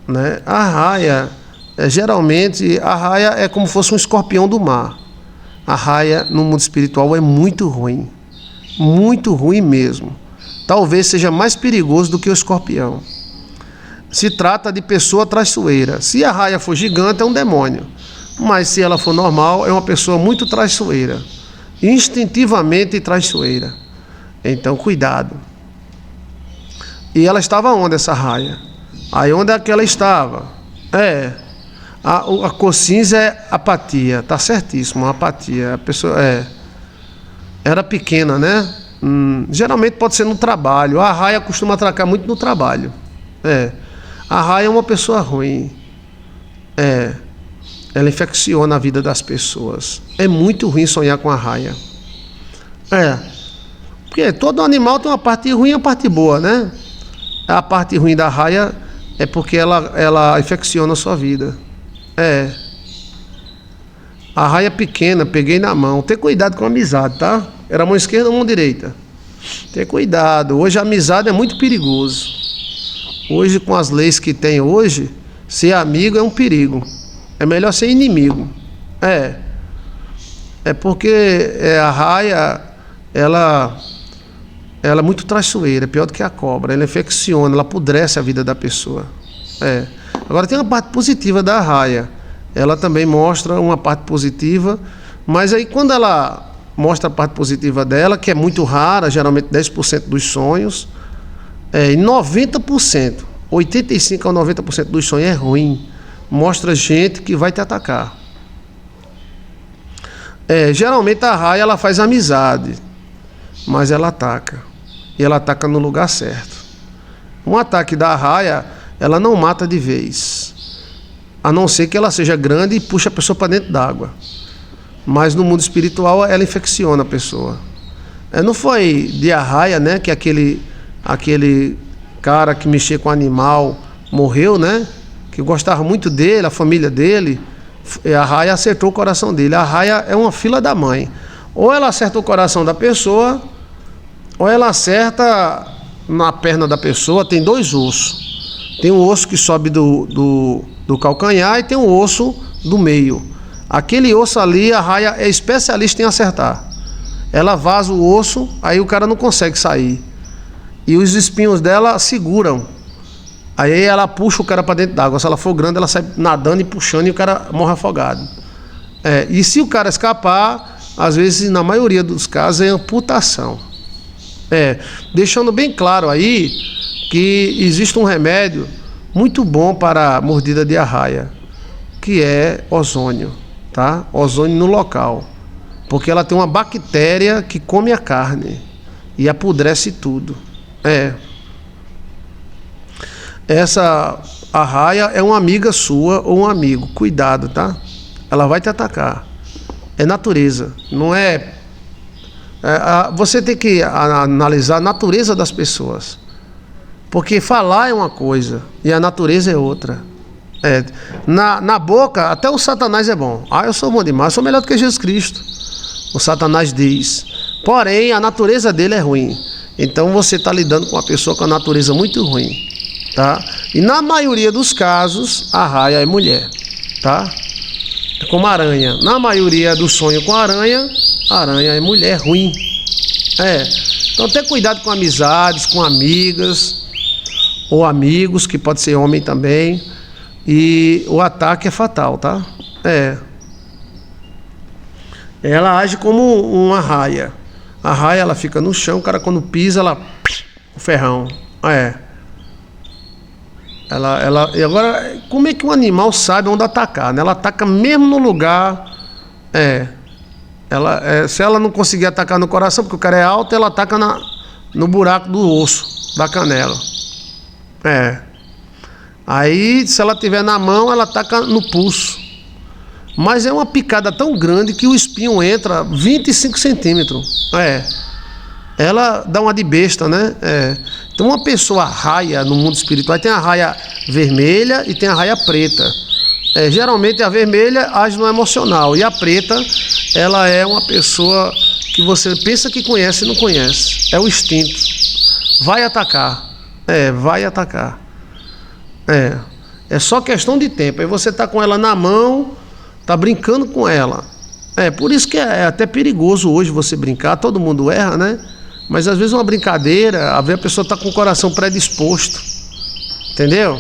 né? A raia, geralmente, a raia é como se fosse um escorpião do mar. A raia, no mundo espiritual, é muito ruim mesmo. Talvez seja mais perigoso do que o escorpião. Se trata de pessoa traiçoeira. Se a raia for gigante, é um demônio. Mas se ela for normal, é uma pessoa muito traiçoeira. Instintivamente traiçoeira. Então, cuidado. E ela estava onde, essa raia? Aí onde é que ela estava? A cor cinza é apatia. Tá certíssimo, apatia. A pessoa era pequena, né? Geralmente pode ser no trabalho. A raia costuma atracar muito no trabalho. A raia é uma pessoa ruim. Ela infecciona a vida das pessoas. É muito ruim sonhar com a raia. Porque todo animal tem uma parte ruim e uma parte boa, né? A parte ruim da raia é porque ela infecciona a sua vida. A raia pequena, peguei na mão. Ter cuidado com a amizade, tá? Era mão esquerda ou mão direita? Ter cuidado. Hoje a amizade é muito perigoso. Hoje, com as leis que tem hoje, ser amigo é um perigo. É melhor ser inimigo. Porque a raia, ela é muito traiçoeira, é pior do que a cobra. Ela infecciona, ela apodrece a vida da pessoa. Agora tem uma parte positiva da raia. Ela também mostra uma parte positiva, mas aí quando ela mostra a parte positiva dela, que é muito rara, geralmente 10% dos sonhos, e 90%, 85% a 90% dos sonhos é ruim. Mostra gente que vai te atacar. Geralmente a raia ela faz amizade, mas ela ataca. E ela ataca no lugar certo. Um ataque da raia, ela não mata de vez. A não ser que ela seja grande e puxe a pessoa para dentro d'água. Mas no mundo espiritual ela infecciona a pessoa. Não foi de arraia, né, que aquele cara que mexia com animal morreu, né? Que gostava muito dele, a família dele. A raia acertou o coração dele. A raia é uma fila da mãe. Ou ela acerta o coração da pessoa, ou ela acerta na perna da pessoa. Tem dois ossos. Tem um osso que sobe do calcanhar e tem um osso do meio. Aquele osso ali, a raia é especialista em acertar. Ela vaza o osso, aí o cara não consegue sair. E os espinhos dela seguram. Aí ela puxa o cara para dentro d'água. Se ela for grande, ela sai nadando e puxando e o cara morre afogado. E se o cara escapar, às vezes, na maioria dos casos, é amputação. Deixando bem claro aí que existe um remédio muito bom para a mordida de arraia, que é ozônio, tá? Ozônio no local. Porque ela tem uma bactéria que come a carne e apodrece tudo. Essa arraia é uma amiga sua ou um amigo. Cuidado, tá? Ela vai te atacar. É natureza. Não é... Você tem que analisar a natureza das pessoas. Porque falar é uma coisa e a natureza é outra. Na boca, até o Satanás é bom. Eu sou bom demais, eu sou melhor do que Jesus Cristo. O Satanás diz. Porém, a natureza dele é ruim. Então você está lidando com uma pessoa com a natureza muito ruim, tá? E na maioria dos casos, a raia é mulher, tá? É como a aranha. Na maioria do sonho com a aranha é mulher ruim. Então tenha cuidado com amizades, com amigas ou amigos, que pode ser homem também. E o ataque é fatal, tá? Ela age como uma raia. A raia, ela fica no chão, o cara quando pisa, o ferrão. E agora, como é que um animal sabe onde atacar, né? Ela ataca mesmo no lugar. Se ela não conseguir atacar no coração, porque o cara é alto, ela ataca no buraco do osso, da canela. Aí, se ela tiver na mão, ela ataca no pulso. Mas é uma picada tão grande que o espinho entra 25 centímetros. Ela dá uma de besta, né? Então uma pessoa raia no mundo espiritual, tem a raia vermelha e tem a raia preta. Geralmente a vermelha age no emocional e a preta, ela é uma pessoa que você pensa que conhece e não conhece. É o instinto. Vai atacar. Vai atacar. É só questão de tempo. Aí você tá com ela na mão, tá brincando com ela. Por isso que é até perigoso hoje você brincar. Todo mundo erra, né? Mas às vezes uma brincadeira, às vezes a pessoa tá com o coração predisposto. Entendeu?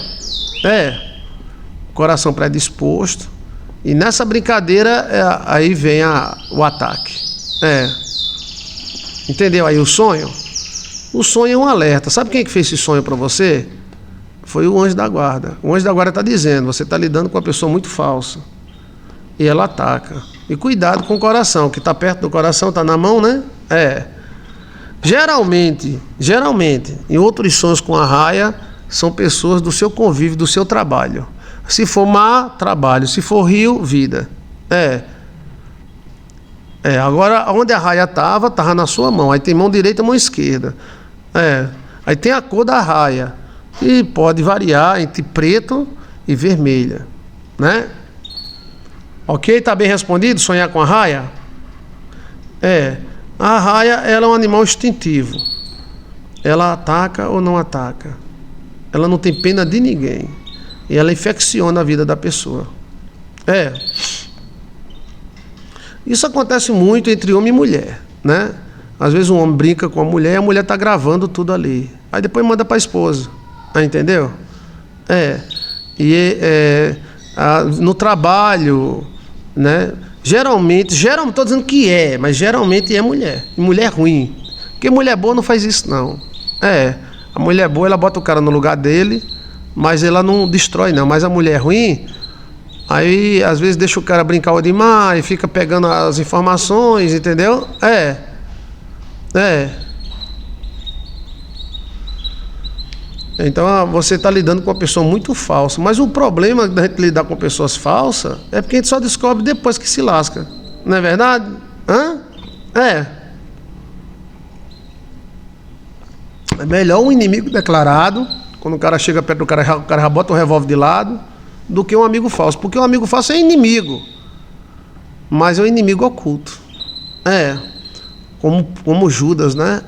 Coração predisposto. E nessa brincadeira, aí vem o ataque. Entendeu aí o sonho? O sonho é um alerta. Sabe quem que fez esse sonho para você? Foi o anjo da guarda. O anjo da guarda está dizendo, você está lidando com uma pessoa muito falsa. E ela ataca. E cuidado com o coração, que está perto do coração, está na mão, né? Geralmente, em outros sonhos com arraia, são pessoas do seu convívio, do seu trabalho. Se for mar, trabalho. Se for rio, vida. Agora, onde a raia estava na sua mão. Aí tem mão direita e mão esquerda. Aí tem a cor da raia. E pode variar entre preto e vermelha. Né? Ok? Tá bem respondido? Sonhar com a raia? A raia, ela é um animal instintivo. Ela ataca ou não ataca. Ela não tem pena de ninguém. E ela infecciona a vida da pessoa. Isso acontece muito entre homem e mulher, né? Às vezes um homem brinca com a mulher e a mulher está gravando tudo ali. Aí depois manda para a esposa. Entendeu? No trabalho, né? Geralmente, estou dizendo que mas geralmente é mulher. E mulher ruim. Porque mulher boa não faz isso, não. A mulher boa, ela bota o cara no lugar dele, mas ela não destrói, não. Mas a mulher ruim, aí às vezes deixa o cara brincar demais, fica pegando as informações, entendeu? Então você está lidando com uma pessoa muito falsa. Mas o problema da gente lidar com pessoas falsas é porque a gente só descobre depois que se lasca. Não é verdade? É melhor um inimigo declarado, quando o cara chega perto do cara, o cara já bota o revólver de lado, do que um amigo falso. Porque um amigo falso é inimigo, mas é um inimigo oculto. Como Judas, né?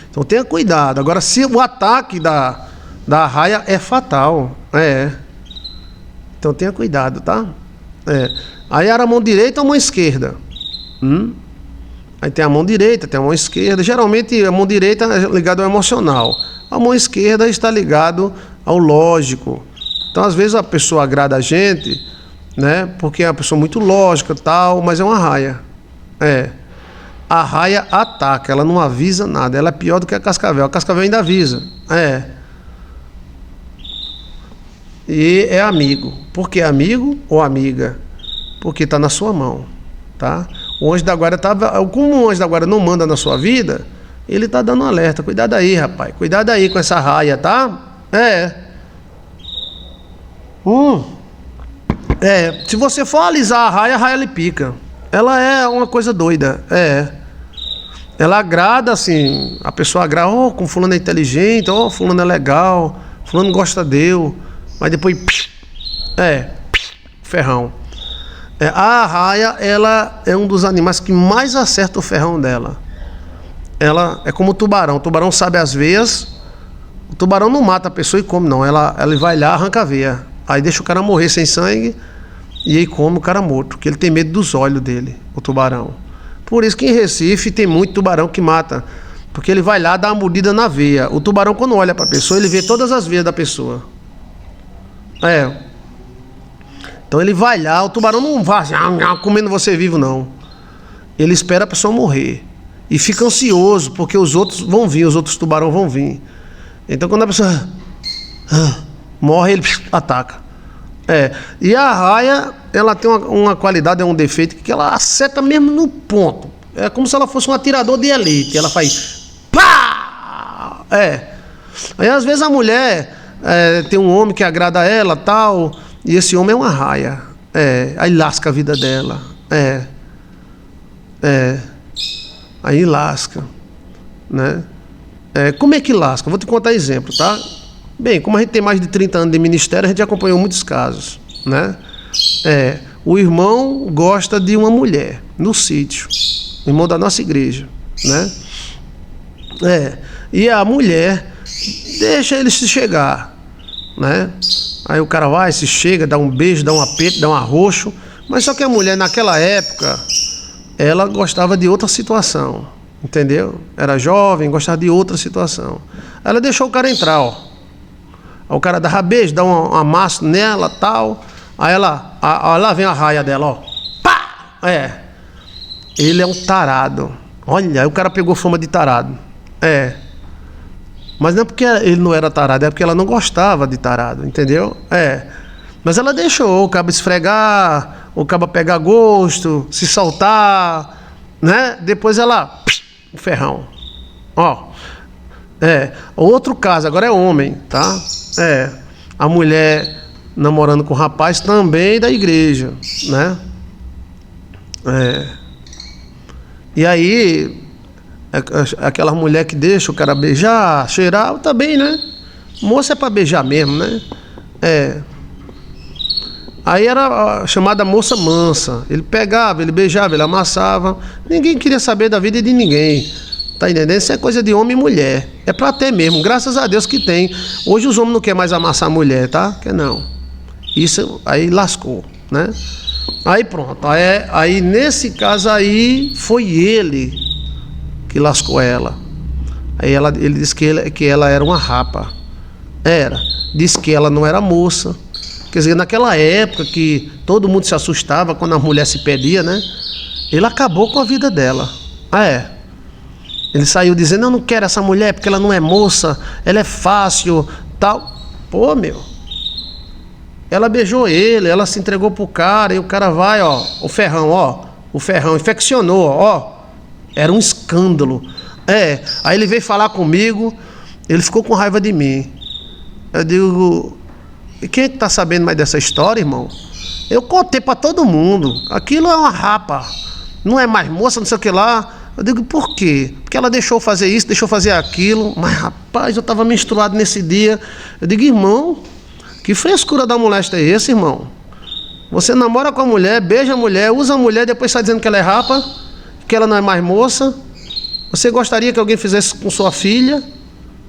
Então tenha cuidado. Agora, se o ataque da arraia é fatal, então tenha cuidado, tá? Aí era a mão direita ou a mão esquerda? Aí tem a mão direita, tem a mão esquerda. Geralmente a mão direita é ligada ao emocional. A mão esquerda está ligado ao lógico. Então às vezes a pessoa agrada a gente, né? Porque é uma pessoa muito lógica e tal, mas é uma arraia. A arraia ataca, ela não avisa nada. Ela é pior do que a cascavel. A cascavel ainda avisa. E é amigo. Por que amigo ou amiga? Porque está na sua mão, tá? O anjo da guarda como o anjo da guarda não manda na sua vida, ele está dando um alerta. Cuidado aí, rapaz. Cuidado aí com essa raia, tá? Se você for alisar a raia lhe pica. Ela é uma coisa doida. Ela agrada, assim, a pessoa agrada, como fulano é inteligente, fulano é legal, fulano gosta de Deus, mas depois, ferrão. A arraia, ela é um dos animais que mais acerta o ferrão dela. Ela é como o tubarão. O tubarão sabe as veias. O tubarão não mata a pessoa e come, não. Ela vai lá, arranca a veia. Aí deixa o cara morrer sem sangue. E aí come o cara morto. Porque ele tem medo dos olhos dele, o tubarão. Por isso que em Recife tem muito tubarão que mata. Porque ele vai lá dar uma mordida na veia. O tubarão, quando olha para a pessoa, ele vê todas as veias da pessoa. Então ele vai lá, o tubarão não vai comendo você vivo, não. Ele espera a pessoa morrer. E fica ansioso, porque os outros vão vir, os outros tubarões vão vir. Então quando a pessoa morre, ele ataca. E a arraia, ela tem uma qualidade, um defeito, que ela acerta mesmo no ponto. É como se ela fosse um atirador de elite. Ela faz pá! Aí às vezes a mulher tem um homem que agrada a ela, tal, e esse homem é uma arraia. Aí lasca a vida dela. Aí lasca, né? Como é que lasca? Vou te contar exemplo, tá? Bem, como a gente tem mais de 30 anos de ministério, a gente acompanhou muitos casos, né? O irmão gosta de uma mulher no sítio, o irmão da nossa igreja, né? E a mulher deixa ele se chegar. né? Aí o cara vai, se chega, dá um beijo, dá um aperto, dá um arroxo. Mas só que a mulher naquela época, ela gostava de outra situação, entendeu? Era jovem, gostava de outra situação. Ela deixou o cara entrar, ó. Aí o cara dava beijo, dá um amasso nela, tal. Aí ela, lá vem a raia dela, ó. Pá! Ele é um tarado. Olha, aí o cara pegou fama de tarado. Mas não é porque ele não era tarado, é porque ela não gostava de tarado, entendeu? Mas ela deixou o cabo esfregar, o cabo pegar gosto, se soltar, né? Depois ela... o ferrão. Ó. Outro caso, agora é homem, tá? A mulher namorando com o rapaz também da igreja, né? E aí, aquela mulher que deixa o cara beijar, cheirar, tá bem, né? Moça é pra beijar mesmo, né? Aí era a chamada moça mansa. Ele pegava, ele beijava, ele amassava. Ninguém queria saber da vida de ninguém. Tá entendendo? Isso é coisa de homem e mulher. É pra ter mesmo, graças a Deus que tem. Hoje os homens não querem mais amassar a mulher, tá? Quer não. Isso aí lascou, né? Aí pronto. Aí nesse caso aí foi ele que lascou ela. Aí ele disse que ela era uma rapa. Disse que ela não era moça. Quer dizer, naquela época que todo mundo se assustava quando a mulher se perdia, né? Ele acabou com a vida dela. Ele saiu dizendo, eu não quero essa mulher porque ela não é moça, ela é fácil, tal. Pô, meu. Ela beijou ele, ela se entregou pro cara e o cara vai, ó, o ferrão, infeccionou, ó. Era um escândalo. Aí ele veio falar comigo, ele ficou com raiva de mim. Eu digo, e quem é que tá sabendo mais dessa história, irmão? Eu contei pra todo mundo, aquilo é uma rapa, não é mais moça, não sei o que lá. Eu digo, por quê? Porque ela deixou fazer isso, deixou fazer aquilo. Mas, rapaz, eu estava menstruado nesse dia. Eu digo, irmão, que frescura da moléstia é esse, irmão? Você namora com a mulher, beija a mulher, usa a mulher, depois sai dizendo que ela é rapa, que ela não é mais moça. Você gostaria que alguém fizesse com sua filha?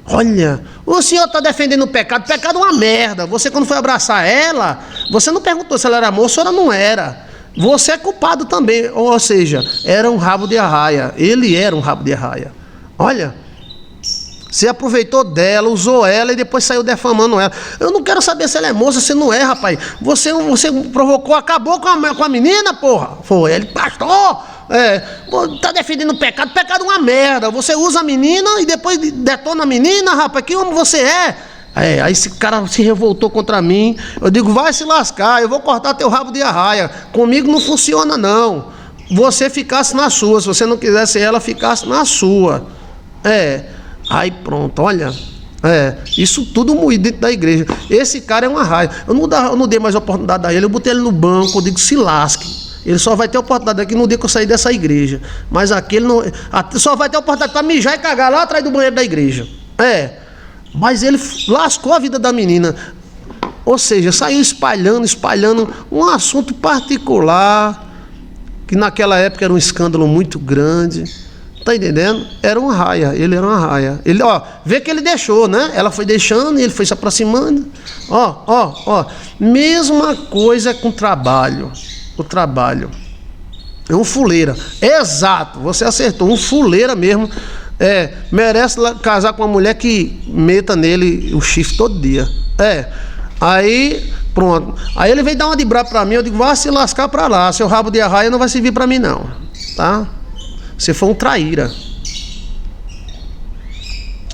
Olha, o senhor está defendendo o pecado. O pecado é uma merda. Você, quando foi abraçar ela, você não perguntou se ela era moça ou ela não era. Você é culpado também, ou seja, era um rabo de arraia. Ele era um rabo de arraia. Olha, você aproveitou dela, usou ela e depois saiu defamando ela. Eu não quero saber se ela é moça, se não é, rapaz. Você provocou, acabou com a menina, porra. Foi ele, pastor, tá defendendo o pecado. Pecado é uma merda. Você usa a menina e depois detona a menina, rapaz. Que homem você é? Aí esse cara se revoltou contra mim. Eu digo, vai se lascar, eu vou cortar teu rabo de arraia. Comigo não funciona, não. Você ficasse na sua, se você não quisesse ela, ficasse na sua. Aí pronto, olha. Isso tudo moído dentro da igreja. Esse cara é uma raia. Eu não dei mais oportunidade a ele, eu botei ele no banco, eu digo, se lasque. Ele só vai ter oportunidade aqui no dia que eu sair dessa igreja. Mas aquele não. Só vai ter oportunidade para mijar e cagar lá atrás do banheiro da igreja. Mas ele lascou a vida da menina. Ou seja, saiu espalhando um assunto particular, que naquela época era um escândalo muito grande. Tá entendendo? Era uma raia, ele era uma raia. Ele, vê que ele deixou, né? Ela foi deixando e ele foi se aproximando. Mesma coisa com o trabalho. O trabalho. É um fuleira. Exato, você acertou, um fuleira mesmo. Merece casar com uma mulher que meta nele o chifre todo dia. Aí, pronto. Aí ele veio dar uma de brabo pra mim, eu digo, vá se lascar pra lá, seu rabo de arraia não vai servir pra mim não, tá? Você foi um traíra.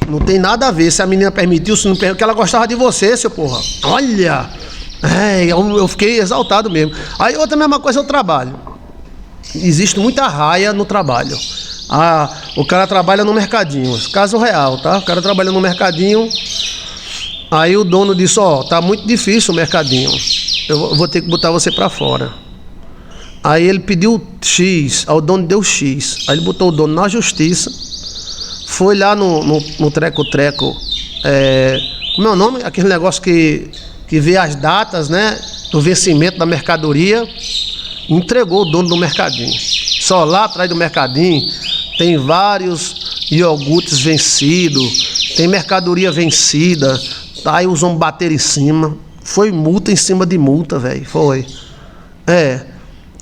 Não tem nada a ver se a menina permitiu, se não permitiu, que ela gostava de você, seu porra. Olha, eu fiquei exaltado mesmo. Aí outra mesma coisa é o trabalho. Existe muita raia no trabalho. O cara trabalha no mercadinho, caso real, tá? O cara trabalha no mercadinho, aí o dono disse, tá muito difícil o mercadinho, eu vou ter que botar você pra fora. Aí ele pediu X, aí o dono deu X, aí ele botou o dono na justiça, foi lá no treco-treco, como é o nome? Aquele negócio que vê as datas, né, do vencimento da mercadoria, entregou o dono do mercadinho. Só lá atrás do mercadinho tem vários iogurtes vencidos, tem mercadoria vencida, Aí os homens bateram em cima. Foi multa em cima de multa, velho. Foi.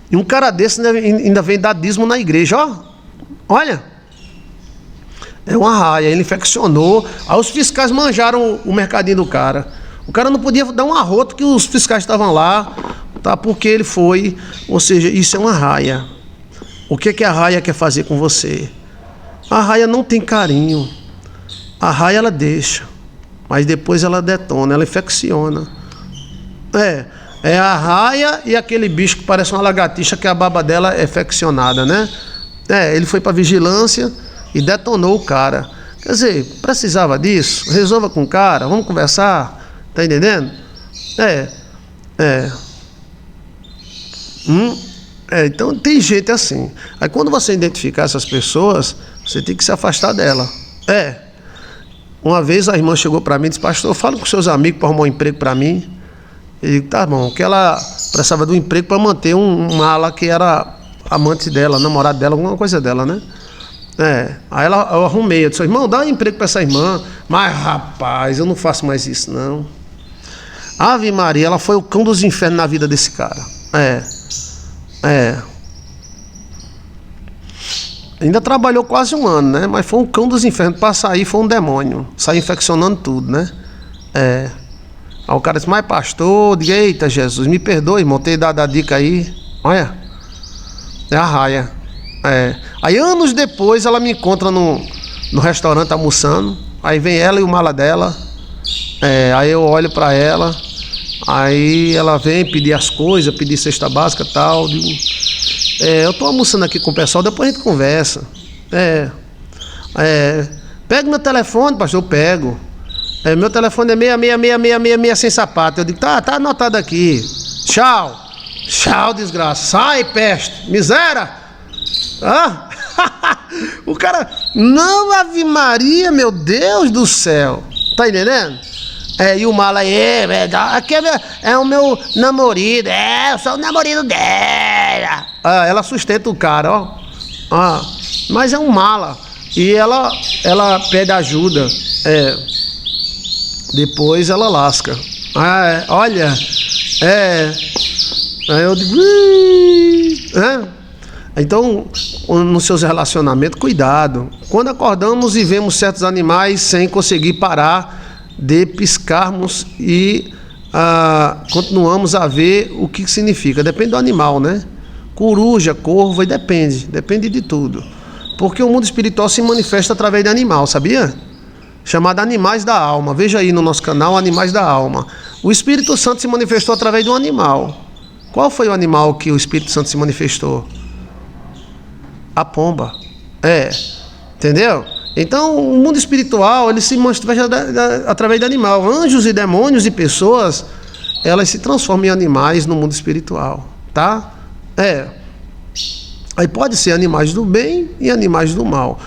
E um cara desse ainda vem dar dízimo na igreja, ó. Olha. É uma raia. Ele infeccionou. Aí os fiscais manjaram o mercadinho do cara. O cara não podia dar um arroto que os fiscais estavam lá, tá? Porque ele foi. Ou seja, isso é uma raia. O que a raia quer fazer com você? A raia não tem carinho. A raia ela deixa, mas depois ela detona, ela infecciona. É a raia e aquele bicho que parece uma lagartixa que a baba dela é infeccionada, né? Ele foi para vigilância e detonou o cara. Quer dizer, precisava disso? Resolva com o cara, vamos conversar, tá entendendo? Então tem gente assim. Aí quando você identificar essas pessoas, você tem que se afastar dela. Uma vez a irmã chegou para mim e disse: pastor, fala com seus amigos para arrumar um emprego para mim. Eu digo: tá bom, que ela precisava de um emprego para manter um mala que era amante dela, namorado dela, alguma coisa dela, né? Aí eu arrumei, eu disse: irmão, dá um emprego para essa irmã. Mas rapaz, eu não faço mais isso não. Ave Maria, ela foi o cão dos infernos na vida desse cara. Ainda trabalhou quase um ano, né? Mas foi um cão dos infernos. Para sair foi um demônio. Saiu infeccionando tudo, né? Aí o cara disse: mas pastor, diga: eita Jesus, me perdoe, irmão, ter dado a dica aí. Olha, é a raia. Aí anos depois ela me encontra no restaurante almoçando. Aí vem ela e o mala dela. Aí eu olho para ela. Aí ela vem pedir as coisas, pedir cesta básica e tal. Digo: eu tô almoçando aqui com o pessoal, depois a gente conversa. Pega meu telefone, pastor. Eu pego. Meu telefone é 66666 sem sapato. Eu digo: tá anotado aqui. Tchau, desgraça. Sai, peste, miséria. O cara, não, Ave Maria, meu Deus do céu. Tá entendendo? E o mala aqui é o meu namorado. Eu sou o namorado dela. Ela sustenta o cara, ó. Mas é um mala. E ela pede ajuda. Depois ela lasca. Olha. Aí eu digo: Então, nos seus relacionamentos, cuidado. Quando acordamos e vemos certos animais sem conseguir parar de piscarmos e continuamos a ver o que significa. Depende do animal, né? Coruja, corvo, depende de tudo. Porque o mundo espiritual se manifesta através de animal, sabia? Chamado Animais da Alma. Veja aí no nosso canal, Animais da Alma. O Espírito Santo se manifestou através de um animal. Qual foi o animal que o Espírito Santo se manifestou? A pomba. Entendeu? Então, o mundo espiritual, ele se manifesta através de animal. Anjos e demônios e pessoas, elas se transformam em animais no mundo espiritual, tá? Aí pode ser animais do bem e animais do mal.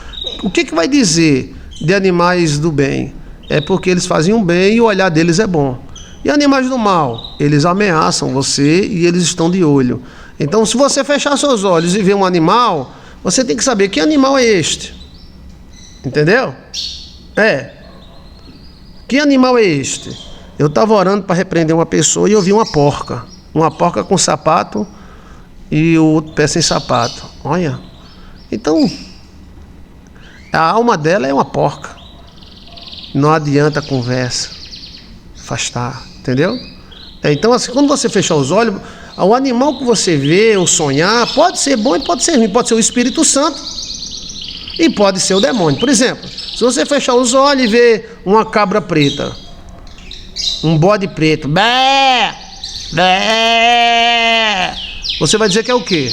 O que vai dizer de animais do bem? É porque eles fazem um bem e o olhar deles é bom. E animais do mal? Eles ameaçam você e eles estão de olho. Então, se você fechar seus olhos e ver um animal, você tem que saber que animal é este. Entendeu? Que animal é este? Eu estava orando para repreender uma pessoa e eu vi uma porca. Uma porca com sapato e o outro pé sem sapato. Olha. Então, a alma dela é uma porca. Não adianta conversa. Afastar. Entendeu? Então, assim, quando você fechar os olhos, o animal que você vê ou sonhar pode ser bom e pode ser ruim. Pode ser o Espírito Santo e pode ser o demônio. Por exemplo, se você fechar os olhos e ver uma cabra preta, um bode preto, bé, bé, você vai dizer que é o quê?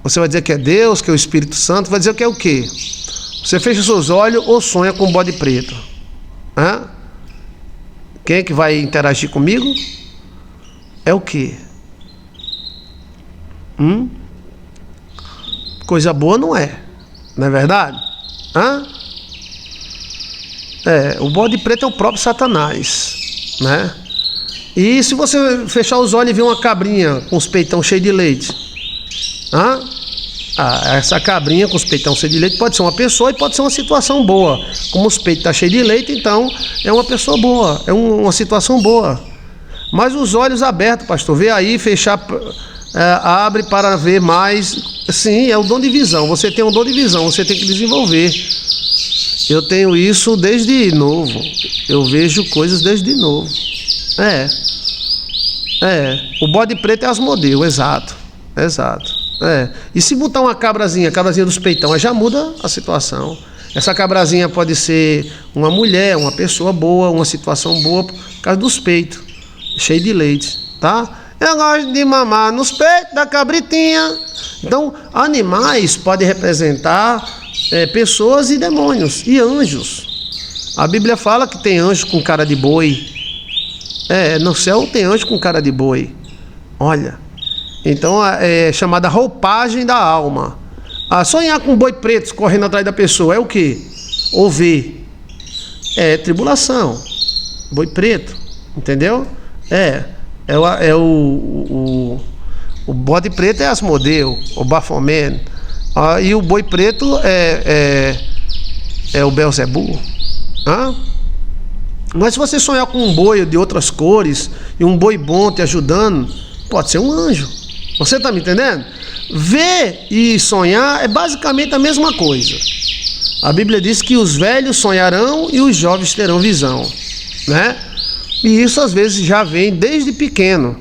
Você vai dizer que é Deus, que é o Espírito Santo, vai dizer que é o quê? Você fecha os seus olhos ou sonha com um bode preto? Quem é que vai interagir comigo? É o quê? Coisa boa não é verdade? O bode preto é o próprio Satanás, né? E se você fechar os olhos e ver uma cabrinha com os peitão cheios de leite, Essa cabrinha com os peitão cheios de leite pode ser uma pessoa e pode ser uma situação boa. Como os peitos estão cheios de leite, então é uma pessoa boa, é uma situação boa. Mas os olhos abertos, pastor, vê aí, fechar, abre para ver mais. Sim, é o dom de visão. Você tem um dom de visão, você tem que desenvolver. Eu tenho isso desde novo. Eu vejo coisas desde novo. O bode preto é Asmodeu, exato. E se botar uma cabrazinha dos peitão, aí já muda a situação. Essa cabrazinha pode ser uma mulher, uma pessoa boa, uma situação boa por causa dos peitos, cheio de leite, tá? Eu gosto de mamar nos peitos da cabritinha. Então, animais podem representar pessoas e demônios e anjos. A Bíblia fala que tem anjo com cara de boi. No céu tem anjo com cara de boi. Olha. Então é chamada roupagem da alma. Sonhar com boi preto correndo atrás da pessoa é o quê? Ouvir. É tribulação. Boi preto. Entendeu? O bode preto é Asmodeu, o Baphomet. E o boi preto é o Belzebu. Mas se você sonhar com um boi de outras cores e um boi bom te ajudando, pode ser um anjo. Você está me entendendo? Ver e sonhar é basicamente a mesma coisa. A Bíblia diz que os velhos sonharão e os jovens terão visão, né? E isso às vezes já vem desde pequeno.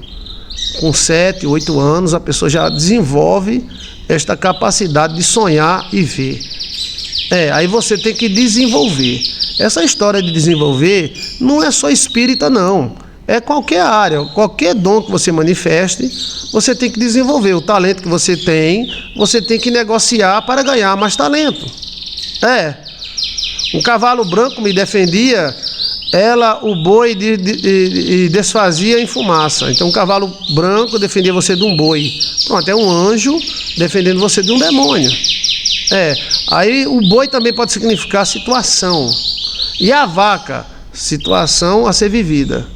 Com 7, 8 anos a pessoa já desenvolve esta capacidade de sonhar e ver. Aí você tem que desenvolver. Essa história de desenvolver não é só espírita, não. É qualquer área, qualquer dom que você manifeste, você tem que desenvolver. O talento que você tem que negociar para ganhar mais talento. Um cavalo branco me defendia, o boi desfazia em fumaça. Então um cavalo branco defendia você de um boi. Pronto, é um anjo defendendo você de um demônio. Aí o boi também pode significar situação. E a vaca, situação a ser vivida.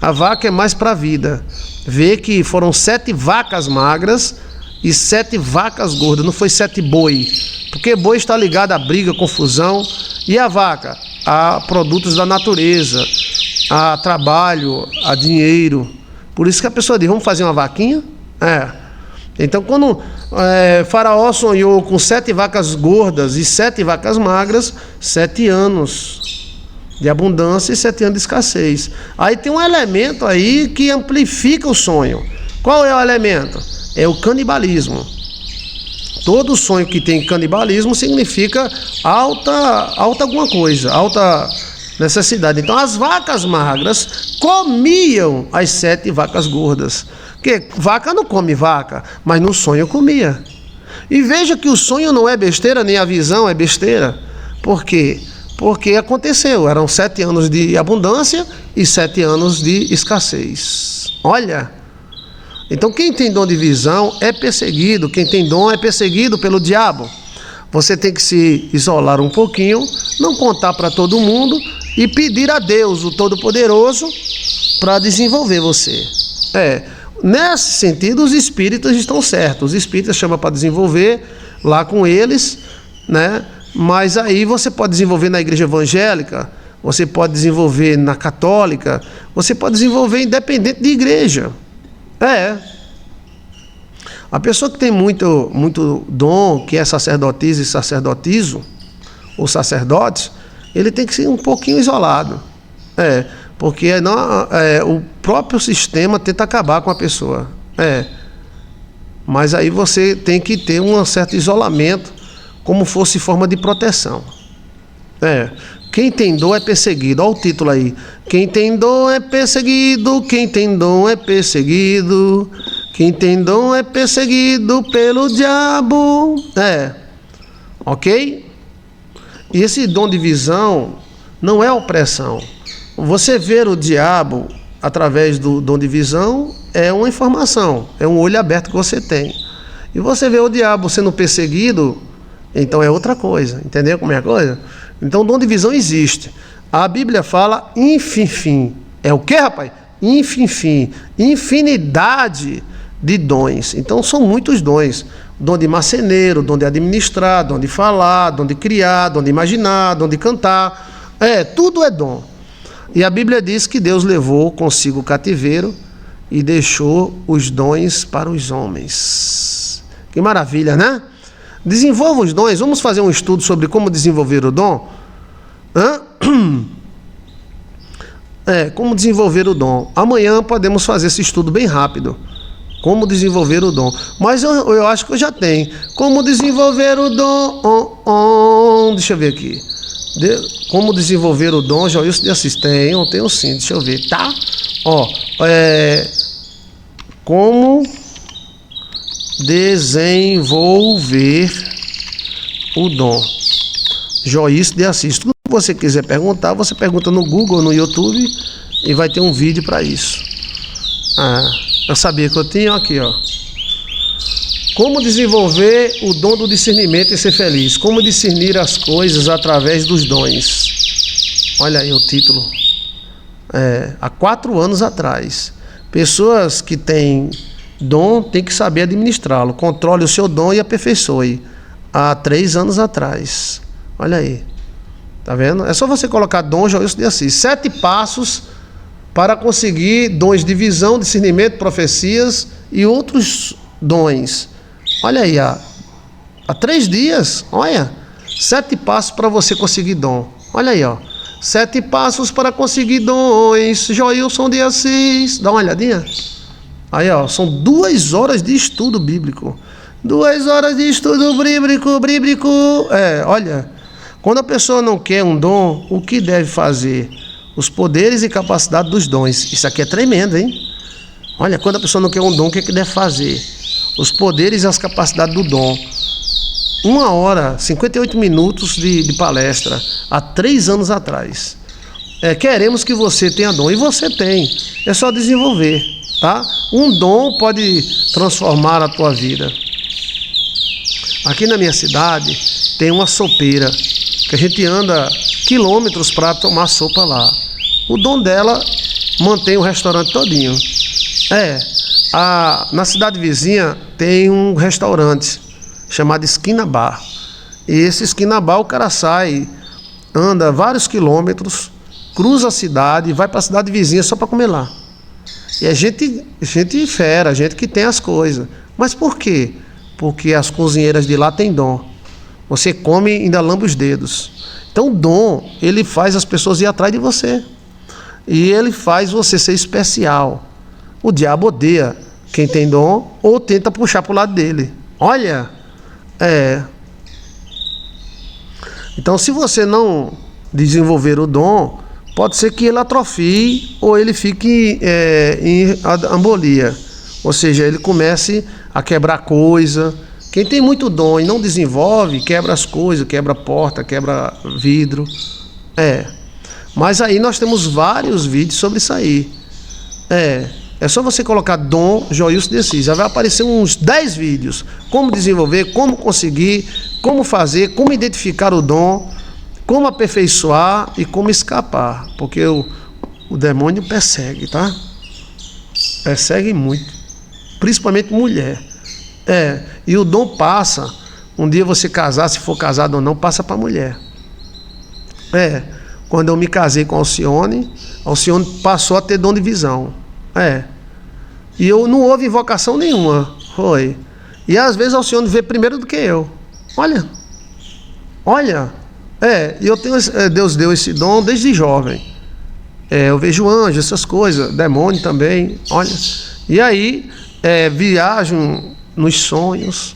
A vaca é mais para a vida. Vê que foram 7 vacas magras e 7 vacas gordas. Não foi 7 boi. Porque boi está ligado a briga, confusão. E a vaca? A produtos da natureza, a trabalho, a dinheiro. Por isso que a pessoa diz, vamos fazer uma vaquinha? Então quando Faraó sonhou com 7 vacas gordas e 7 vacas magras, 7 anos de abundância e 7 anos de escassez. Aí tem um elemento aí que amplifica o sonho. Qual é o elemento? É o canibalismo. Todo sonho que tem canibalismo significa alta alguma coisa, alta necessidade. Então as vacas magras comiam as 7 vacas gordas. Porque vaca não come vaca, mas no sonho comia. E veja que o sonho não é besteira, nem a visão é besteira. Por quê? Porque aconteceu, eram 7 anos de abundância e 7 anos de escassez. Olha, então quem tem dom de visão é perseguido, quem tem dom é perseguido pelo diabo. Você tem que se isolar um pouquinho, não contar para todo mundo e pedir a Deus, o Todo-Poderoso, para desenvolver você. Nesse sentido, os espíritas estão certos. Os espíritas chamam para desenvolver lá com eles, né? Mas aí você pode desenvolver na igreja evangélica, você pode desenvolver na católica, você pode desenvolver independente de igreja. A pessoa que tem muito dom, que é sacerdotisa e sacerdotizo, ou sacerdote, ele tem que ser um pouquinho isolado. Porque o próprio sistema tenta acabar com a pessoa. Mas aí você tem que ter um certo isolamento, como fosse forma de proteção. Quem tem dom é perseguido. Olha o título aí. Quem tem dom é perseguido, quem tem dom é perseguido, quem tem dom é perseguido pelo diabo. Ok? E esse dom de visão não é opressão. Você ver o diabo através do dom de visão é uma informação, é um olho aberto que você tem. E você vê o diabo sendo perseguido, então é outra coisa. Entendeu como é a coisa? Então o dom de visão existe. A Bíblia fala infim. É o que, rapaz? Infim. Infinidade de dons. Então são muitos dons. dom de marceneiro, dom de administrar, dom de falar, dom de criar, dom de imaginar, dom de cantar. Tudo é dom. E a Bíblia diz que Deus levou consigo o cativeiro e deixou os dons para os homens. Que maravilha, né? Desenvolva os dons. Vamos fazer um estudo sobre como desenvolver o dom? Como desenvolver o dom. Amanhã podemos fazer esse estudo bem rápido. Como desenvolver o dom. Mas eu acho que eu já tenho. Como desenvolver o dom. Deixa eu ver aqui. Como desenvolver o dom. Já isso de assistir. Tenho sim. Deixa eu ver, tá? Como desenvolver o dom. Joyce de Assis. Tudo que você quiser perguntar, você pergunta no Google, no YouTube, e vai ter um vídeo para isso. Eu sabia que eu tinha aqui, ó. Como desenvolver o dom do discernimento e ser feliz. Como discernir as coisas através dos dons. Olha aí o título. Há 4 anos atrás. Pessoas que têm dom têm que saber administrá-lo. Controle o seu dom e aperfeiçoe. Há 3 anos atrás. Olha aí. Tá vendo? É só você colocar dom Joilson de Assis. 7 passos para conseguir dons de visão, discernimento, profecias e outros dons. Olha aí, há 3 dias, olha. 7 passos para você conseguir dom. Olha aí, ó. 7 passos para conseguir dons. Joilson de Assis. Dá uma olhadinha. Aí, ó, são 2 horas de estudo bíblico. 2 horas de estudo bíblico. Olha, quando a pessoa não quer um dom, o que deve fazer? Os poderes e capacidade dos dons. Isso aqui é tremendo, hein? Olha, quando a pessoa não quer um dom, o que deve fazer? Os poderes e as capacidades do dom. 1 hora, 58 minutos de palestra, há 3 anos atrás. Queremos que você tenha dom, e você tem. É só desenvolver, tá? Um dom pode transformar a tua vida. Aqui na minha cidade tem uma sopeira, que a gente anda quilômetros para tomar sopa lá. O dom dela mantém o restaurante todinho. Na cidade vizinha tem um restaurante chamado Esquina Bar. E esse Esquina Bar, o cara sai, anda vários quilômetros, cruza a cidade e vai para a cidade vizinha só para comer lá. E é gente fera, gente que tem as coisas. Mas por quê? Porque as cozinheiras de lá têm dom. Você come e ainda lambe os dedos. Então o dom, ele faz as pessoas ir atrás de você. E ele faz você ser especial. O diabo odeia quem tem dom ou tenta puxar para o lado dele. Olha, Então, se você não desenvolver o dom, pode ser que ele atrofie ou ele fique em embolia. Ou seja, ele comece a quebrar coisa. Quem tem muito dom e não desenvolve, quebra as coisas, quebra porta, quebra vidro. Mas aí nós temos vários vídeos sobre isso aí. É só você colocar dom Joilson de Assis. Já vai aparecer uns 10 vídeos. Como desenvolver, como conseguir, como fazer, como identificar o dom, como aperfeiçoar e como escapar. Porque o demônio persegue, tá? Persegue muito. Principalmente mulher. E o dom passa. Um dia você casar, se for casado ou não, passa para a mulher. Quando eu me casei com a Alcione passou a ter dom de visão. E eu não houve invocação nenhuma. Foi. E às vezes a Alcione vê primeiro do que eu. Olha. E eu tenho, Deus deu esse dom desde jovem. Eu vejo anjo, essas coisas, demônio também. Olha. E aí, viajo nos sonhos.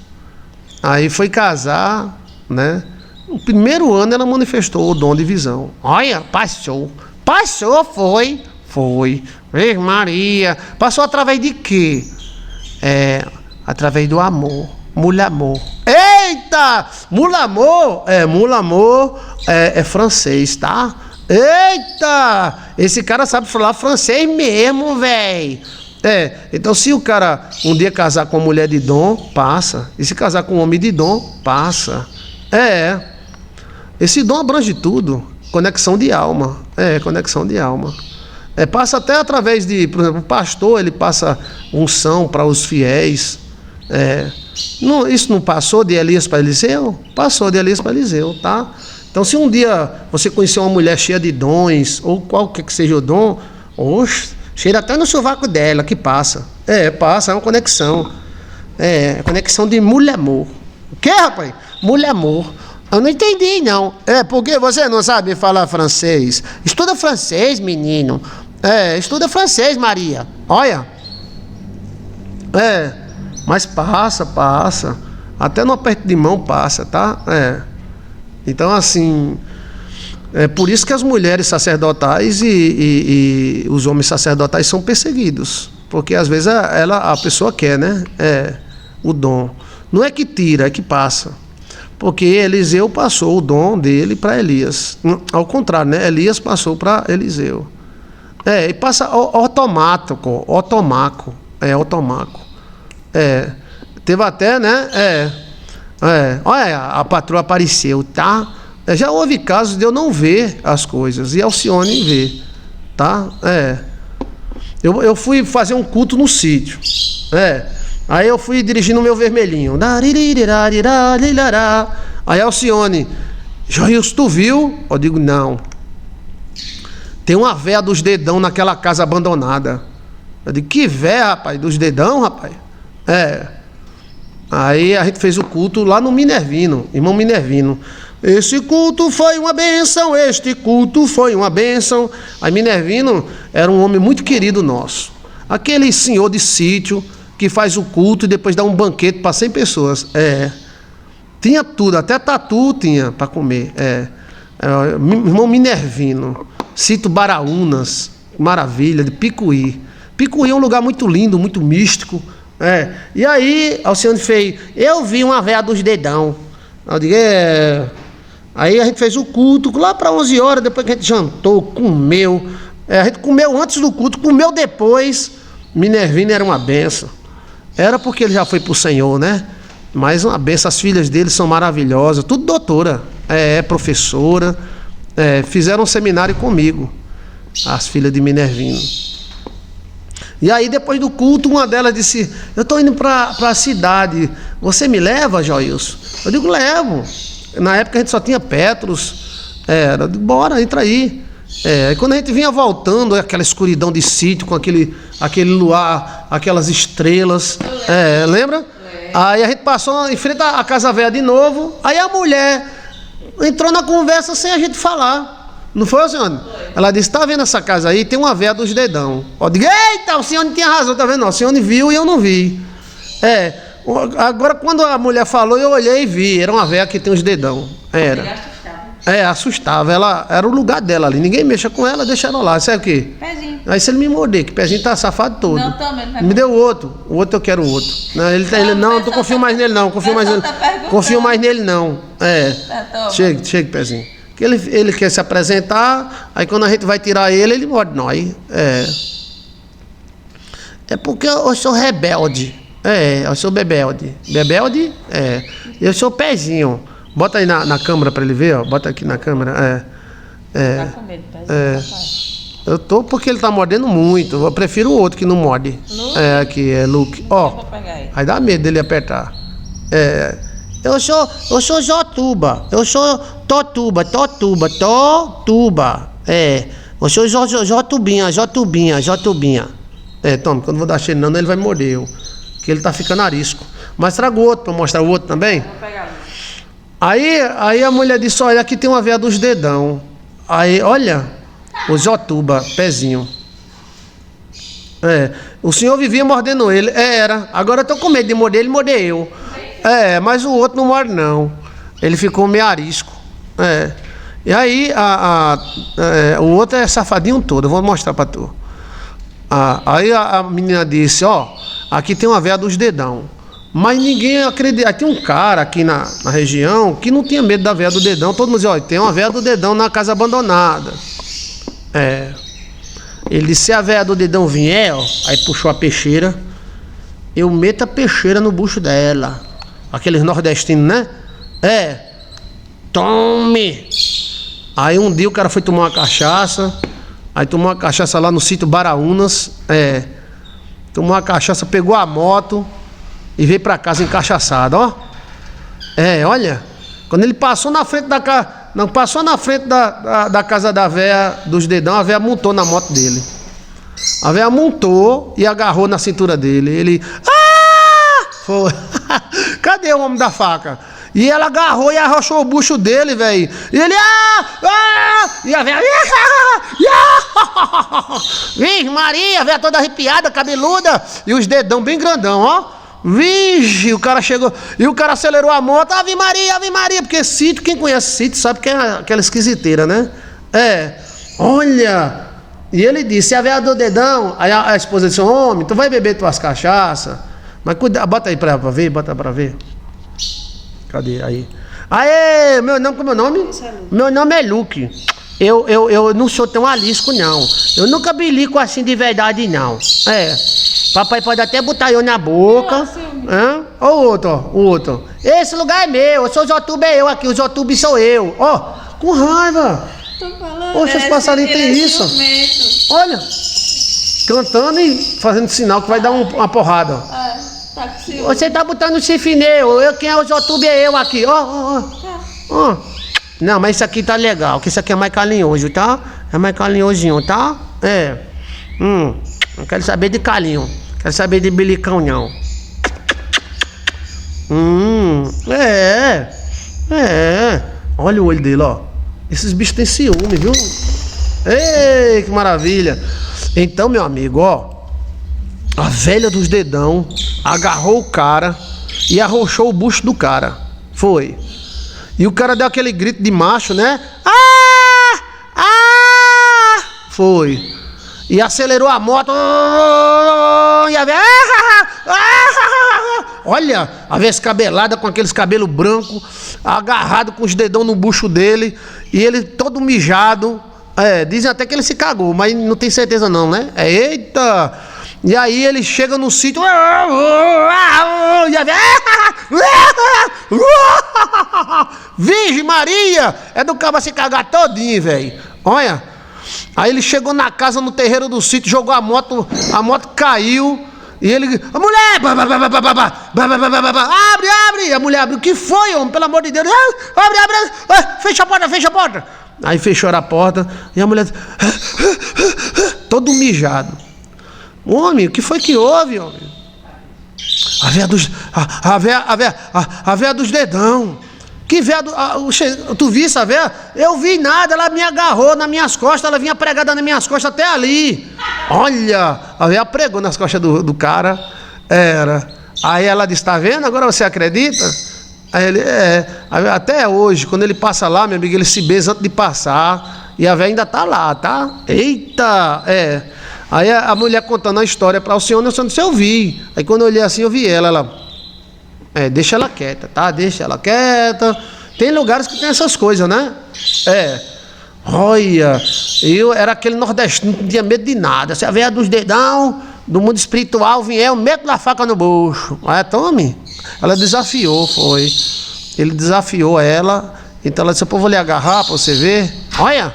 Aí foi casar, né? No primeiro ano ela manifestou o dom de visão. Olha, passou, foi. Maria, passou através de quê? Através do amor, mulamor. Eita, mulamor é francês, tá? Eita, esse cara sabe falar francês mesmo, velho. Então se o cara um dia casar com uma mulher de dom, passa. E se casar com um homem de dom, passa. Esse dom abrange tudo. Conexão de alma. Conexão de alma. Passa até através de, por exemplo, o pastor, ele passa unção para os fiéis. Não, isso não passou de Elias para Eliseu? Passou de Elias para Eliseu, tá? Então, se um dia você conhecer uma mulher cheia de dons, ou qualquer que seja o dom, oxe, cheira até no sovaco dela, que passa. Passa, é uma conexão. Conexão de mulher-amor. O que, rapaz? Mulher-amor. Eu não entendi, não. Porque você não sabe falar francês. Estuda francês, menino. Estuda francês, Maria. Olha. Mas passa. Até no aperto de mão passa, tá? Então, assim, é por isso que as mulheres sacerdotais e os homens sacerdotais são perseguidos. Porque às vezes a pessoa quer, né? O dom. Não é que tira, é que passa. Porque Eliseu passou o dom dele para Elias. Ao contrário, né? Elias passou para Eliseu. E passa automático. Teve até, né? Olha, a patroa apareceu, tá? Já houve casos de eu não ver as coisas e Alcione vê, tá? Eu fui fazer um culto no sítio. Aí eu fui dirigindo o meu vermelhinho. Aí Alcione, Joilson, tu viu? Eu digo, não. Tem uma véia dos dedão naquela casa abandonada. Eu digo, que véia, rapaz? Dos dedão, rapaz? Aí a gente fez o culto lá no Minervino, irmão Minervino. Esse culto foi uma bênção, este culto foi uma bênção. Aí Minervino era um homem muito querido nosso. Aquele senhor de sítio que faz o culto e depois dá um banquete para 100 pessoas. Tinha tudo, até tatu tinha para comer. Irmão Minervino, sítio Baraunas, maravilha, de Picuí. Picuí é um lugar muito lindo, muito místico. E aí, Alcione fez, eu vi uma véia dos dedão. Eu digo, Aí a gente fez o culto, lá para 11 horas, depois que a gente jantou, comeu. A gente comeu antes do culto, comeu depois. Minervino era uma benção. Era porque ele já foi para o Senhor, né? Mas uma benção, as filhas dele são maravilhosas, tudo doutora, professora. Fizeram um seminário comigo, as filhas de Minervino. E aí, depois do culto, uma delas disse, eu estou indo para a cidade, você me leva, Joilson? Eu digo, levo. Na época a gente só tinha Petros. Eu digo, bora, entra aí. Aí quando a gente vinha voltando, aquela escuridão de sítio, com aquele luar, aquelas estrelas, lembra? Aí a gente passou em frente à casa velha de novo, aí a mulher entrou na conversa sem a gente falar. Não foi, Alcione? Ela disse, tá vendo essa casa aí? Tem uma véia dos dedão. Eu digo, eita, o Alcione tinha razão, tá vendo? O Alcione viu e eu não vi. Agora quando a mulher falou, eu olhei e vi. Era uma véia que tem os dedão. Assustava. Ela, era o lugar dela ali. Ninguém mexa com ela, deixa ela lá. Sabe o quê? Pezinho. Aí se ele me morder, que pezinho tá safado todo. Não, também não vai me deu outro. O outro eu quero outro. Não, não confio mais nele não. Confio mais nele não. Chega, pezinho. Que ele quer se apresentar, aí quando a gente vai tirar ele morde nós. É porque eu sou rebelde. Eu sou bebelde. Bebelde? Eu sou pezinho. Bota aí na câmera para ele ver, ó. Bota aqui na câmera. Tá com medo, pezinho. Eu tô porque ele tá mordendo muito. Eu prefiro o outro que não morde. Aqui, Luke. Ó. Aí dá medo dele apertar. Eu sou Jotuba. Eu sou Totuba. Eu sou Jotubinha. Toma, quando eu vou dar cheiro não, ele vai morder eu. Que ele tá ficando arisco. Mas trago outro para mostrar o outro também. Vou pegar. Aí a mulher disse, olha, aqui tem uma veia dos dedão. Aí, olha, o Jotuba, pezinho. O senhor vivia mordendo ele. Era. Agora eu tô com medo de morder ele, morder eu. Mas o outro não morde não. Ele ficou meio arisco. E aí o outro é safadinho todo. Eu vou mostrar para tu. Aí a menina disse, ó, aqui tem uma veia dos dedão. Mas ninguém acredita. Aí tem um cara aqui na região que não tinha medo da veia do dedão. Todo mundo dizia, ó, tem uma veia do dedão na casa abandonada. Ele disse, se a veia do dedão vier, ó, aí puxou a peixeira, eu meto a peixeira no bucho dela. Aqueles nordestinos, né? Tome! Aí um dia o cara foi tomar uma cachaça. Aí tomou uma cachaça lá no sítio Baraunas. Tomou uma cachaça, pegou a moto e veio pra casa encachaçado, ó. Olha, quando ele passou na frente da casa, não passou na frente da casa da véia dos dedão, a véia montou na moto dele. A véia montou e agarrou na cintura dele. Ele, foi. Cadê o homem da faca? E ela agarrou e arrochou o bucho dele, velho. E ele, e a véia, Vixe Maria, a véia toda arrepiada, cabeluda, e os dedão bem grandão, ó. Vixe, o cara chegou, e o cara acelerou a moto, Ave Maria, porque sítio, quem conhece sítio sabe que é aquela esquisiteira, né? Olha, e ele disse, a véia do dedão, aí a esposa disse, homem, tu vai beber tuas cachaças, mas cuida, bota aí pra ver, bota pra ver. Cadê aí? Aê, meu nome, como é o nome? Meu nome é Luke. Eu não sou tão alisco, não. Eu nunca bilico assim de verdade, não. Papai pode até botar eu na boca. Ó, o outro. Esse lugar é meu, eu sou os youtubers, eu aqui, os youtubers sou eu. Ó, com raiva. Tô falando. Poxa, os passarinhos têm isso. Olha, cantando e fazendo sinal que vai dar uma porrada. Tá com ciúme. Você tá botando chifre nele, quem é os youtubers é eu aqui. Ó. Não, mas isso aqui tá legal, que isso aqui é mais carinhoso, tá? É mais carinhosinho, tá? Não quero saber de carinho, quero saber de belicão, não. Olha o olho dele, ó. Esses bichos têm ciúme, viu? Ei, que maravilha. Então, meu amigo, ó, a velha dos dedão agarrou o cara e arrochou o bucho do cara. Foi. E o cara deu aquele grito de macho, né? Foi. E acelerou a moto. E a velha, olha, a velha escabelada com aqueles cabelos brancos, agarrado com os dedão no bucho dele. E ele todo mijado. Dizem até que ele se cagou, mas não tem certeza não, né? Eita! E aí ele chega no sítio. E a velha, Virgem Maria! É do cabo se cagar todinho, velho. Olha. Aí ele chegou na casa, no terreiro do sítio, jogou a moto caiu. E ele, a mulher, abre. A mulher abriu, o que foi, homem? Pelo amor de Deus, abre, fecha a porta. Aí fechou a porta e a mulher, todo mijado. Homem, o que foi que houve, homem? A véia dos dedão. Que véia tu viste a véia? Eu vi nada, ela me agarrou nas minhas costas, ela vinha pregada nas minhas costas até ali. Olha, a véia pregou nas costas do cara. Aí ela disse, tá vendo? Agora você acredita? Aí ele, até hoje, quando ele passa lá, meu amigo, ele se beija antes de passar. E a véia ainda tá lá, tá? Eita, Aí a mulher contando a história para o senhor disse, eu vi. Aí quando eu olhei assim, eu vi ela, deixa ela quieta, tá? Deixa ela quieta. Tem lugares que tem essas coisas, né? Olha, eu era aquele nordestino que não tinha medo de nada. Se a véia dos dedão, do mundo espiritual, vier, eu meto a faca no bucho. Tome. Ela desafiou, foi. Ele desafiou ela. Então ela disse, pô, vou lhe agarrar pra você ver. Olha.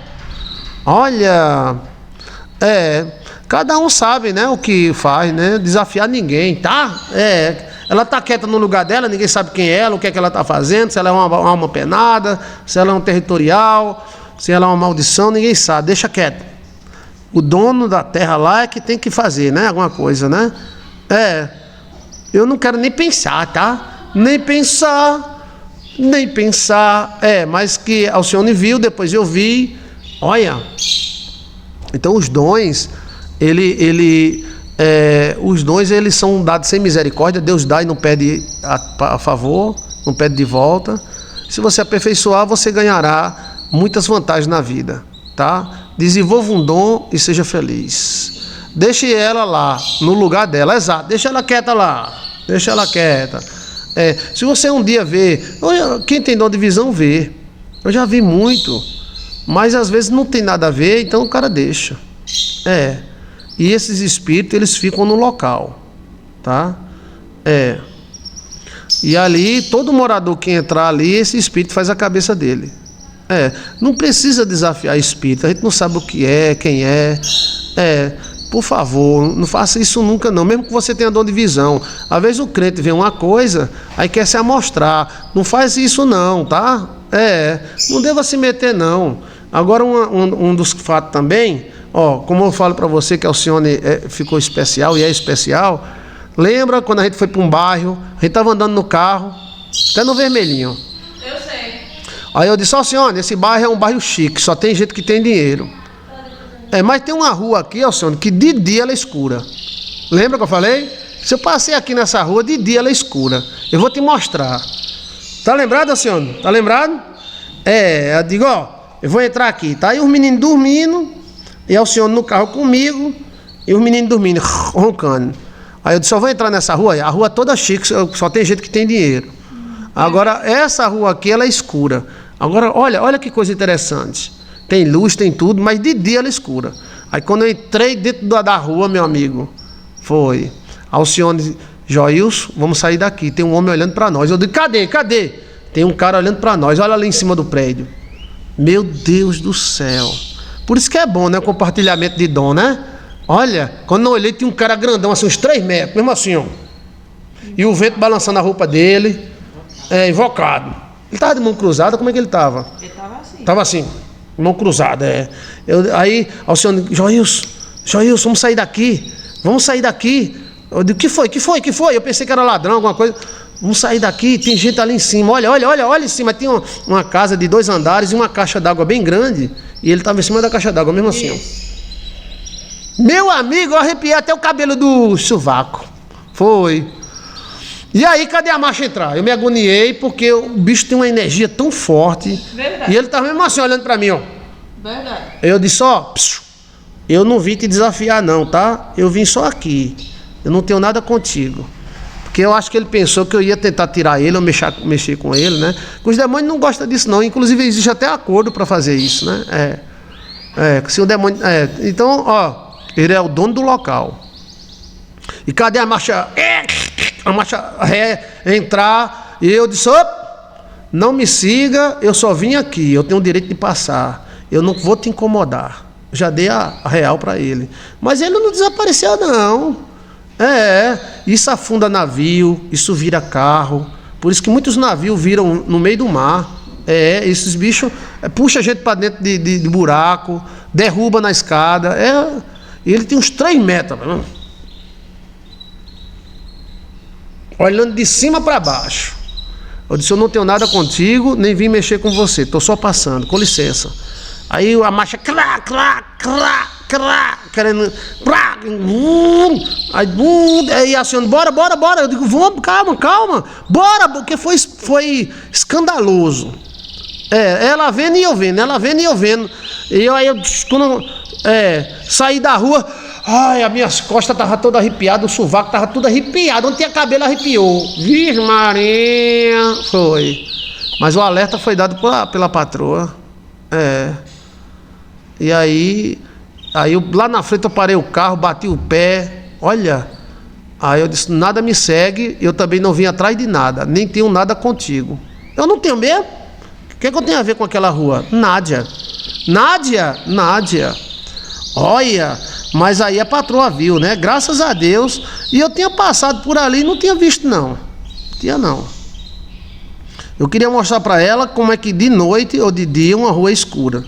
Cada um sabe, né, o que faz, né? Desafiar ninguém, tá? Ela tá quieta no lugar dela, ninguém sabe quem é ela, o que é que ela tá fazendo, se ela é uma alma penada, se ela é um territorial, se ela é uma maldição, ninguém sabe, deixa quieto. O dono da terra lá é que tem que fazer, né? Alguma coisa, né? Eu não quero nem pensar, tá? Nem pensar. Mas que Alcione viu, depois eu vi. Olha. Então os dons, os dons eles são dados sem misericórdia. Deus dá e não pede a favor, não pede de volta. Se você aperfeiçoar, você ganhará muitas vantagens na vida, tá? Desenvolva um dom e seja feliz. Deixe ela lá, no lugar dela, exato. Deixa ela quieta lá. Se você um dia vê, quem tem dom de visão vê. Eu já vi muito, mas às vezes não tem nada a ver, então o cara deixa. E esses espíritos, eles ficam no local, tá? E ali, todo morador que entrar ali, esse espírito faz a cabeça dele. Não precisa desafiar espírito, a gente não sabe o que é, quem é. Por favor, não faça isso nunca não, mesmo que você tenha dom de visão. Às vezes o crente vê uma coisa, aí quer se amostrar. Não faz isso não, tá? Não deva se meter não. Agora um dos fatos também, como eu falo para você que Alcione ficou especial e é especial, lembra quando a gente foi para um bairro, a gente estava andando no carro, até no vermelhinho. Eu sei. Aí eu disse, Alcione, esse bairro é um bairro chique, só tem gente que tem dinheiro. Mas tem uma rua aqui, Alcione, que de dia ela é escura. Lembra que eu falei? Se eu passei aqui nessa rua, de dia ela é escura. Eu vou te mostrar. Tá lembrado, Alcione? Tá lembrado? Eu digo, eu vou entrar aqui. Tá aí os meninos dormindo, e Alcione no carro comigo, e os meninos dormindo, roncando. Aí eu disse, eu vou entrar nessa rua, a rua toda chique, só tem gente que tem dinheiro. Agora, essa rua aqui, ela é escura. Agora, olha que coisa interessante. Tem luz, tem tudo, mas de dia ela é escura. Aí quando eu entrei dentro da rua, meu amigo, foi Alcione, Joilson, vamos sair daqui. Tem um homem olhando para nós. Eu digo, cadê? Tem um cara olhando para nós, olha ali em cima do prédio. Meu Deus do céu. Por isso que é bom, né? O compartilhamento de dom, né? Olha, quando eu olhei, tinha um cara grandão, assim, uns 3 metros, mesmo assim, ó. E o vento balançando a roupa dele, invocado. Ele estava de mão cruzada, como é que ele estava? Ele estava assim. Estava assim. Mão cruzada, Aí, Alcione, Joilson, vamos sair daqui. Eu digo, que foi? Eu pensei que era ladrão, alguma coisa. Vamos sair daqui, tem gente ali em cima. Olha em cima. Tinha uma casa de 2 andares e uma caixa d'água bem grande. E ele estava em cima da caixa d'água, mesmo assim, ó. Meu amigo, eu arrepiei até o cabelo do sovaco. Foi. E aí, cadê a marcha entrar? Eu me agoniei porque o bicho tem uma energia tão forte. Verdade. E ele tá mesmo assim, olhando pra mim, ó. Verdade. Eu disse, eu não vim te desafiar não, tá? Eu vim só aqui. Eu não tenho nada contigo. Porque eu acho que ele pensou que eu ia tentar tirar ele ou mexer com ele, né? Os demônios não gostam disso não. Inclusive, existe até acordo para fazer isso, né? Se o demônio... Então, ele é o dono do local. E cadê a marcha... A marcha ré entrar, e eu disse, não me siga, eu só vim aqui, eu tenho o direito de passar, eu não vou te incomodar. Já dei a real para ele. Mas ele não desapareceu não. Isso afunda navio, isso vira carro. Por isso que muitos navios viram no meio do mar. Esses bichos puxa a gente para dentro de buraco, derruba na escada. Ele tem uns 3 metros. Olhando de cima para baixo. Eu disse, eu não tenho nada contigo, nem vim mexer com você, estou só passando, com licença. Aí a marcha, querendo, aí a senhora, bora. Eu digo, vamos, calma, bora, porque foi escandaloso. Ela vendo e eu vendo, E aí eu, quando saí da rua, as minhas costas estavam todas arrepiadas, o sovaco estava tudo arrepiado, onde tinha cabelo arrepiou. Virgem Maria, foi. Mas o alerta foi dado pela patroa. E aí lá na frente eu parei o carro, bati o pé, olha. Aí eu disse, nada me segue, eu também não vim atrás de nada, nem tenho nada contigo. Eu não tenho mesmo? O que eu tenho a ver com aquela rua? Nádia. Olha, mas aí a patroa viu, né? Graças a Deus. E eu tinha passado por ali e não tinha visto não. Não. Eu queria mostrar para ela como é que de noite ou de dia uma rua é escura.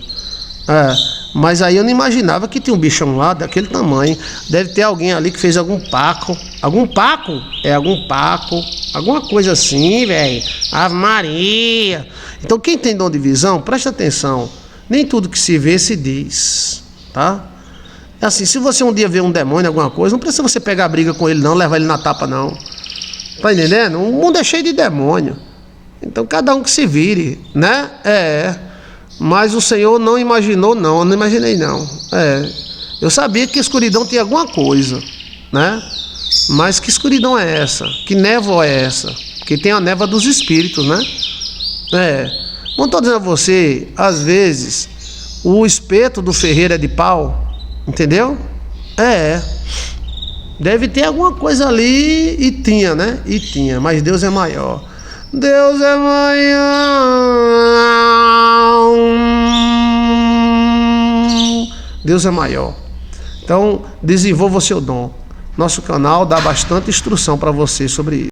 Mas aí eu não imaginava que tinha um bichão lá daquele tamanho. Deve ter alguém ali que fez algum paco. Algum paco? Algum paco. Alguma coisa assim, velho. Ave Maria. Então quem tem dom de visão, presta atenção. Nem tudo que se vê se diz, tá? É assim, se você um dia vê um demônio, alguma coisa, não precisa você pegar briga com ele não, levar ele na tapa não. Tá entendendo? O mundo é cheio de demônio. Então cada um que se vire, né? Mas o Senhor não imaginou não, eu não imaginei não. Eu sabia que a escuridão tinha alguma coisa, né? Mas que escuridão é essa? Que névoa é essa? Que tem a névoa dos espíritos, né? Não estou dizendo a você, às vezes, o espeto do ferreiro é de pau, entendeu? Deve ter alguma coisa ali, e tinha, né? Mas Deus é maior. Deus é maior. Deus é maior. Então, desenvolva o seu dom. Nosso canal dá bastante instrução para você sobre isso.